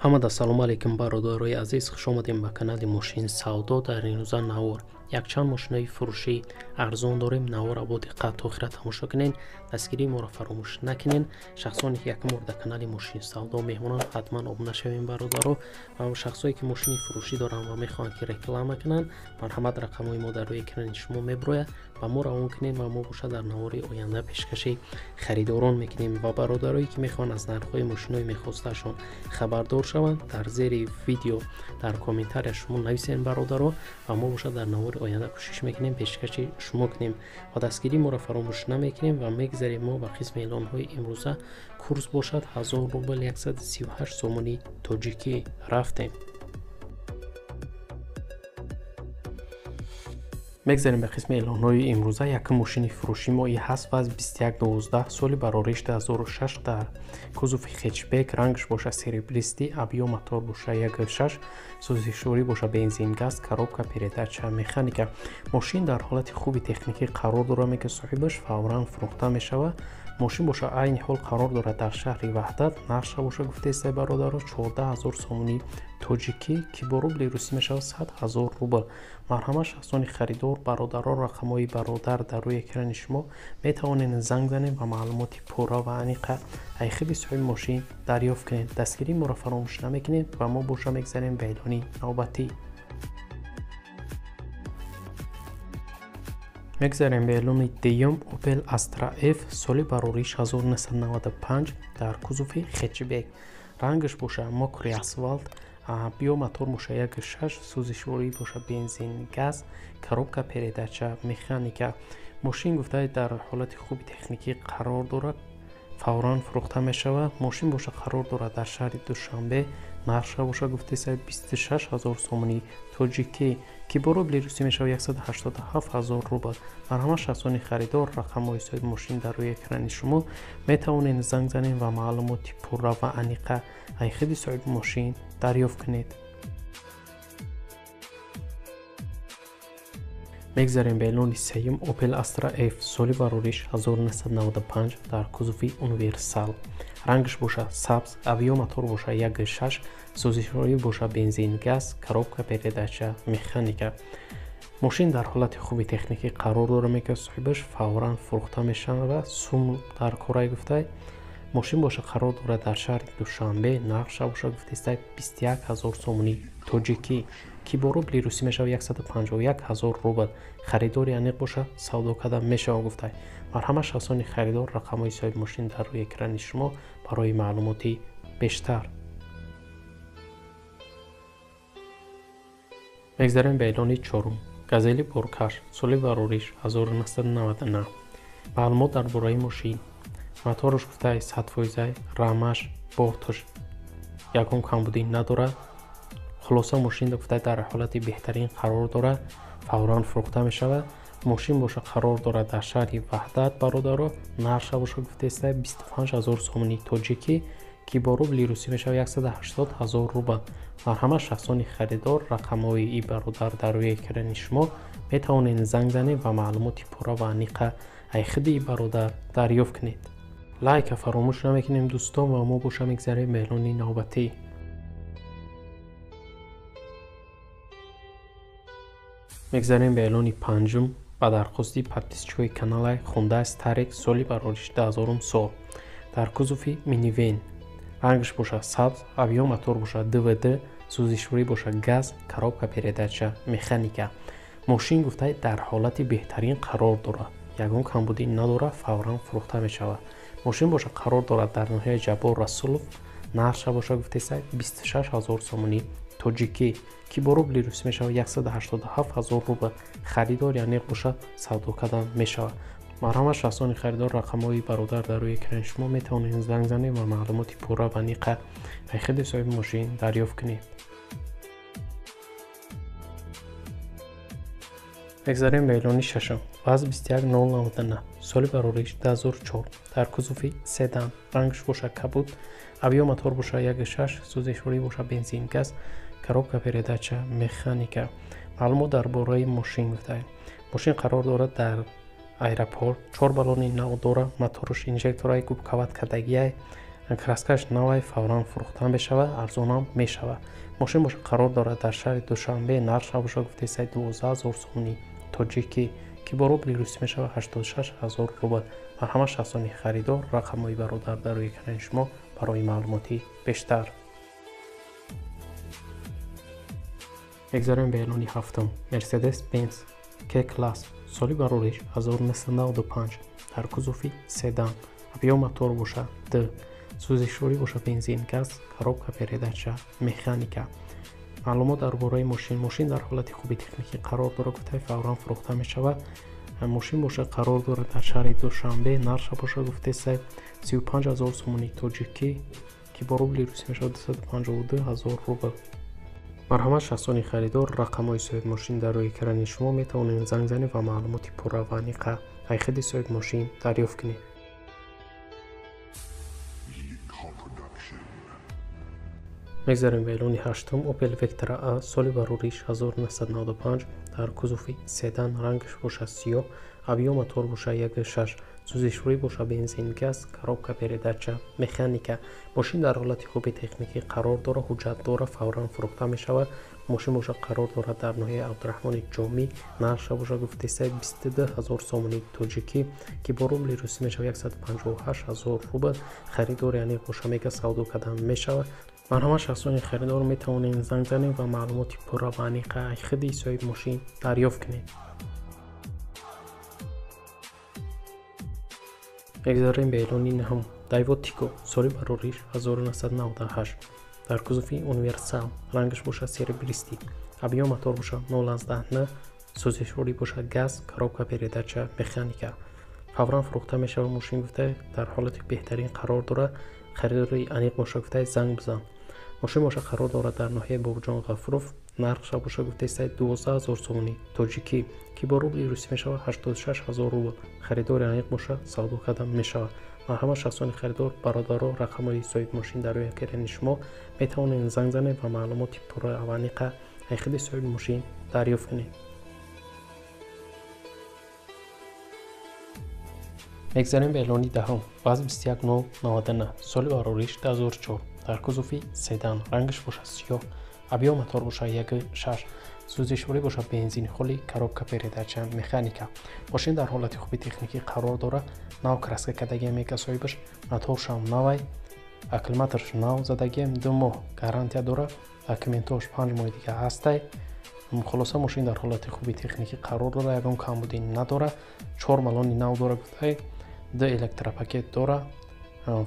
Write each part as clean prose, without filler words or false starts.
ҳамада салому алайкум бародарои азиз, хуш омадем ба канали Мошин Савдо. дар ин рӯза навор якчанд мошинои фурӯшии арзон дорем. Навора бо диққат то охира тамошо кунед, дастгирии моро фаромӯш накунед. шахсоне ки якум бор дар канали Мошин Савдо меҳмонанд, ҳатман обуна шавем бародаро. ва шахсое ки мошини фурӯшӣ доранд ва мехоҳанд ки реклама кунанд, марҳамат рақамҳои мо дар рӯи экрани шумо меброяд ва мо равон кунед ва мо бошад дар навори оянда пешкаши харидорон мекунем. ва бародарое ки мехоҳанд аз нархҳои мошинои мехостаашон хабардор шаванд, дар зери видео дар комментария шумо нависен бародаро ва мо бошад дар навори оянда кӯшиш мекунем пешкаши шумо кунем ва дастгирии моро фаромӯш намекунем ва мегзарем мо ба қисми эълонҳои имрӯза. курс бошад 1000 рубл 138 сомони тоҷикӣ. рафтем. мегзарем ба қисми эълонҳои имрӯза. якум мошини фурӯши мои ҳаст ва 2112 соли барориш 2006 дар кузуфи хетчбек, рангш боша серебристи, объем мотор боша 1.6, сӯзишворӣ боша бензин газ, коробка передача механика. мошин дар ҳолати хуби техникӣ қарор дорад ки соҳибаш фавран фурӯхта мешавад. мошин боша айни ҳол қарор дорад дар шаҳри ваҳдат. нархша боша гуфтаистае бародаро 14000 сомони тоҷикӣ ки бо рубли русӣ мешавад 100 000 рубл. марҳамат шахсони харидор бародаро, рақамҳои бародар дар рӯи экрани шумо метавонед занг занед ва маълумоти пурра ва аниқа айхиби соҳиби мошин дарёфт кунед. дастгирии моро фаромӯш намекунед ва мо боша мегзарем ба эълони навбатӣ. мегзарем ба эълони деюм. Opel Astra F соли барориш 1995 дар кузуфи хетчбек, рангаш боша мокри асфалт, био мотор боша 1.6, сӯзишворӣ боша бензин газ, коробка передача механика. мошин гуфтаед дар ҳолати хуби техникӣ қарор дорад, фавран фурӯхта мешавад. мошин боша қарор дорад дар шаҳри душанбе. нархша боша гуфтаистае 26000 сомони тоҷикӣ ки бо рубли русӣ мешавад 187000 рубл. марҳамат шахсони харидор, рақамҳои соҳиби мошин дар рӯи экрани шумо метавонед занг занед ва маълумоти пурра ва аниқа айхиби соҳиби мошин дарёфт кунед. мегзарем ба эълони сеюм. Opel Astra F соли барориш 1995 дар кузуфи универсал, рангш боша сабз, объем мотор боша 1.6, сӯзишворӣ боша бензин газ, коробка передача механика. мошин дар ҳолати хуби техникӣ қарор дорад ки соҳибаш фавран фурӯхта мешавад. сум дар кора гуфтаед. мошин боша қарор дорад дар шаҳри душанбе. нархша боша гуфтаистае 21000 сомони тоҷикӣ ки бо рубли русӣ мешавад 151000 рубл. харидори аниқ боша савдо карда мешавад гуфтаед. марҳамат шахсони харидор, рақамҳои соҳиби мошин дар рӯи экрани шумо барои маълумоти бештар. мегзарем ба эълони чорум. газели боркаш соли барориш 1999. маълумот дар бораи мошин. мотораш гуфтаед 100%, рамаш, борташ ягон камбудӣ надорад. хулоса мошин гуфтаед дар ҳолати беҳтарин қарор дорад, фавран фурӯхта мешавад. мошин боша қарор дорад дар шаҳри ваҳдат бародаро. нархша боша гуфтаистае 25000 сомони тоҷикӣ ки бо рубли русӣ мешавад 180000 рубл. марҳамат шахсони харидор, рақамҳои и бародар дар рӯи экрани шумо метавонед занг занед ва маълумоти пурра ва аниқа айхиби и бародар дарёфт кунед. лайка фаромӯш намекунем дӯстон ва мо боша мегзарем ба эълони навбатӣ. мегзарем ба эълони панҷум. ба дархости подписчикои канала хундai Starex соли барориш 2000 сол дар кузуфи минивен, рангш боша сабз, объем мотор боша DVD, сӯзишворӣ боша газ, коробка передача механика. мошин гуфтаед дар ҳолати беҳтарин қарор дорад, ягон камбудӣ надорад, фавран фурӯхта мешавад. мошин боша қарор дорад дар ноҳияи ҷабор расулов. нархша боша гуфтаистае 26000 сомони тоҷикӣ ки бо рубли русӣ мешавад 187000 рубл. харидори аниқ боша савдо карда мешавад. марҳамат шахсони харидор, рақамҳои бародар дар рӯи экрани шумо метавонед занг занед ва маълумоти пурра ва аниқа айхиби соҳиби мошин дарёфт кунед. мегзарем ба эълони шашум. ваз 21099 соли барориш 2004 дар кузуфи седан, рангш боша кабуд, объем мотор боша 1.6, сӯзишворӣ боша бензин газ, коробка передача механика. маълумот дар бораи мошин гуфтаед. мошин қарор дорад дар аэропорт, 4 баллони нав дорад, мотораш инжекторай губкават кардагиай, краскааш навай фавран фурӯхта мешавад, арзонам мешавад. мошин боша қарор дорад дар шаҳри душанбе, нарша боша гуфтесай 12000 сомонӣ тоҷикӣ ки бо рубли русӣ мешавад 86000 рубл. марҳамат шахсони харидор, рақамҳои бародар дар рӯи экрани шумо барои маълумоти бештар. мегзарем ба эълони ҳафтум. Mercedes Benz K-класс соли барориш 1995 дар кузуфи седан, объём мотор боша D, сӯзишворӣ боша бензин, газ, коробка передача, механика. маълумот дар бораи мошин дар ҳолати хуби техникӣ қарор дорад, гуфтаи фавран фурӯхта мешавад. мошин боша қарор дорад дар шаҳри душанбе, нарша боша гуфтесай 35000 сомонӣ тоҷикӣ ки бо рубли русӣ мешавад 252000 рубл. марҳамат шахсони харидор, рақамҳои соҳиби мошин дар рӯи экрани шумо метавонед занг занед ва маълумоти пурра ва аниқа аз худи соҳиби мошин дарёфт кунед. мегзарем ба эълони ҳаштум. Opel Vectra A соли барориш 1995 дар кузуфи седан, рангаш боша сиёҳ, объём мотор боша 1.6, сӯзишворӣ боша бензин, газ, коробка передача, механика. мошин дар ҳолати хуби техникӣ қарор дорад, ҳуҷҷат дорад, фавран фурӯхта мешавад. мошин боша қарор дорад дар ноҳияи Абдураҳмони Ҷомӣ, нарша боша гуфтесай 22000 сомонӣ тоҷикӣ ки бо рубли русӣ мешавад 158000 рубл. харидори аниқ боша мега савдо кардан мешавад. марҳамат шахсони харидор, метавонед занг занед ва маълумоти пурра ва аниқа аз худи соҳиби мошин дарёфт кунед. мегзарем ба эълони наҳум. Daewoo Tico соли барориш 1998 дар кузуфи универсал, рангаш боша серебристӣ, объём мотор боша 0-10, сӯзишворӣ боша газ, коробка передача, механика. фавран фурӯхта мешавад. мошин гуфта дар ҳолати беҳтарин қарор дорад, харидори аниқ боша гуфта занг бизан. мошин боша қарор дорад дар ноҳияи Бобуҷон Ғафуров, нархша боша гуфтесай 12000 сомонӣ тоҷикӣ ки бо рубли русӣ мешавад 86000 рубл. харидори аниқ боша савдо кардан мешавад. марҳамат шахсони харидор, бародаро, рақамҳои соҳиби мошин дар рӯи экрани шумо метавонед занг занед ва маълумоти пурра ва аниқа аз худи соҳиби мошин дарёфт кунед. мегзарем ба эълони даҳум. ВАЗ 21099 соли барориш 2004 дар кузуфи седан, рангаш боша сиёҳ, объём мотор боша 1.6, сӯзишворӣ боша бензин холи, коробка передача, механика. мошин дар ҳолати хуби техникӣ қарор дорад, нав краска кардагиам мека соҳибаш, моторшам навай, аккумуляторш нав задагиам, 2 моҳ гарантия дорад, документош 5 моҳи дига ҳастай. хулоса мошин дар ҳолати хуби техникӣ қарор дорад, ягон камбудӣ надорад, 4 малони нав дорад, гуфтай 2 электропакет дорад.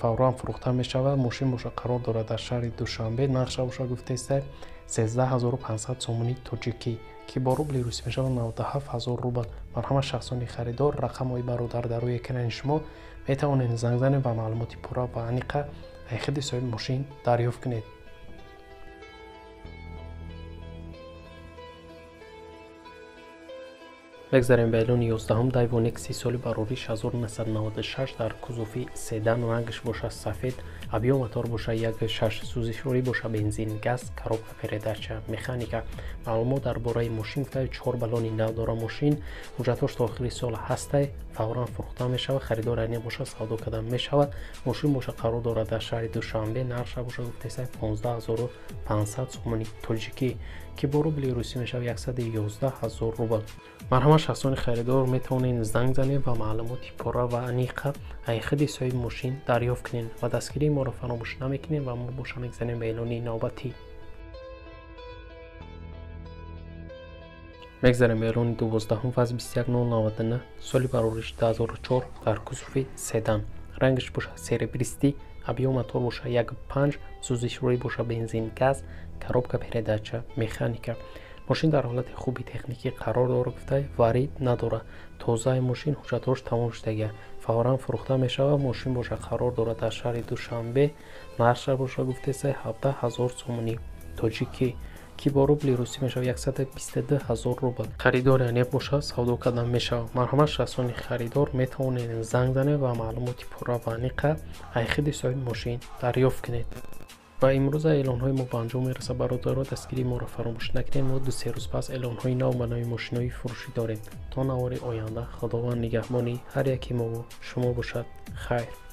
фавран фурӯхта мешавад. мошин боша қарор дорад дар шаҳри душанбе, нақша боша гуфтесай 13500 сомонӣ тоҷикӣ ки бо рубли русӣ мешавад 97000 рубл. марҳамат шахсони харидор, рақамҳои бародар дар рӯи экрани шумо метавонед занг занед ва маълумоти пурра ва аниқа аз худи соҳиби мошин дарёфт кунед. мегзарем ба эълони 11. Daewoo Nexi соли барориш 1996 дар кузуфи седан, рангаш боша сафед, объём мотор боша 1.6, сӯзишворӣ боша бензин, газ, коробка передача, механика. маълумот дар бораи мошин гуфтаи 4 балони нав дора мошин, ҳуҷҷатош то охири сол ҳастай, фавран фурӯхта мешавад, харидори аниқ боша савдо кардан мешавад. мошин боша қарор дорад дар шаҳри душанбе, нарша боша гуфтесай 15500 сомонӣ тоҷикӣ ки бо рубли русӣ мешавад 111000 рубл. марҳамат шахсони харидор, метавонед занг занед ва маълумоти пурра ва аниқа аз худи соҳиби мошин дарёфт кунед ва дастгирии моро фаромӯш намекунед ва мо боша мегзарем ба эълони навбатӣ. мегзарем ба эълони 12. ВАЗ 21099 соли барориш 2004 дар кузуфи седан, рангаш боша серебристӣ, объём мотор боша 1.5, сӯзишворӣ боша бензин, газ, коробка передача, механика. мошин дар ҳолати хуби техникӣ қарор дорад, гуфтай варид надорад, тозаи мошин ҳуҷҷатош тамом шудагиа, фавран фурӯхта мешавад. мошин боша қарор дорад дар шаҳри душанбе, нарша боша гуфтесай 17000 сомонӣ тоҷикӣ ки бо рубли русӣ мешавад 122000 рубл. харидори аниқ боша савдо кардан мешавад. марҳамат шахсони харидор, метавонед занг занед ва маълумоти пурра ва аниқа аз худи соҳиби мошин дарёфт кунед. ва имрӯза эълонҳои мо ба анҷом мерасад. бародаро, дастгирии моро фаромӯш накунед. мо 2-3 рӯз пас эълонҳои нав ба нави мошинои фурӯшӣ дорем. то навори оянда, худованд нигаҳбони ҳар яки мо шумо бошад. хайр.